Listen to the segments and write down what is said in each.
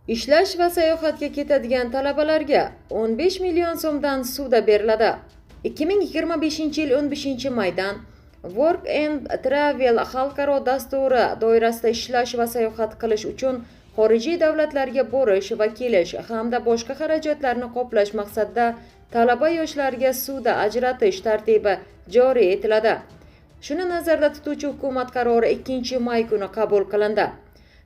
Ishlash va sayohatga ketadigan talabalarga 15 million so'mdan ssuda beriladi. 2025-yil 15-maydan Work and Travel xalqaro dasturi doirasida ishlash va sayohat qilish uchun xorijiy davlatlarga borish va kelish hamda boshqa xarajatlarni qoplash maqsadida talaba yoshlarga ssuda ajratish tartibi joriy etiladi. Shuni nazarda tutuvchi hukumat qarori 2-may kuni qabul qilindi.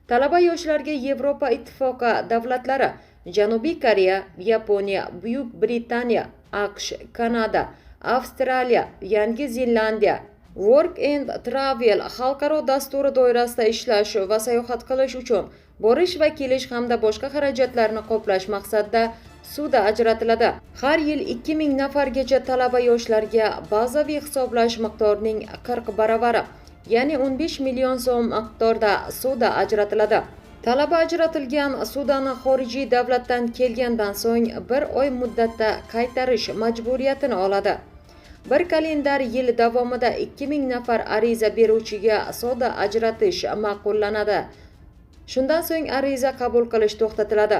Talaba yoshlarga Yevropa Ittifoqi davlatlari, Janubiy Koreya, Yaponiya, Buyuk Britaniya, AQSh, Kanada, Avstraliya, Yangi Zelandiya Work and Travel xalqaro dasturi doirasida ishlash va sayohat qilish uchun borish va kelish hamda boshqa xarajatlarni qoplash maqsadida ssuda ajratiladi. Har yil 2000 nafargacha talaba yoshlarga bazaviy hisoblash miqdorining 40 baravari, ya'ni 15 million so'm miqdorda ssuda ajratiladi. Talaba ajratilgan ssudani xorijiy davlatdan kelgandan so'ng 1 oy muddatda qaytarish majburiyatini oladi. Bir kalendar yil davomida 2000 nafar ariza beruvchiga ssuda ajratish ma'qullanadi. Shundan so'ng ariza qabul qilish to'xtatiladi.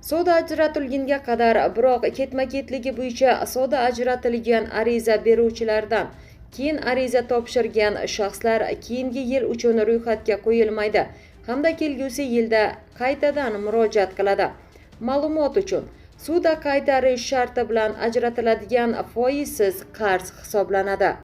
Ssuda ajratilgunga qadar, biroq ketma-ketligi bo'yicha ssuda ajratilgan ariza beruvchilardan keyin ariza topshirgan shaxslar keyingi yil uchun ro'yxatga qo'yilmaydi hamda kelgusi yilda qaytadan murojaat qiladi. Ma'lumot uchun, ssuda qaytarish sharti bilan ajratiladigan foizsiz qarz hisoblanadi.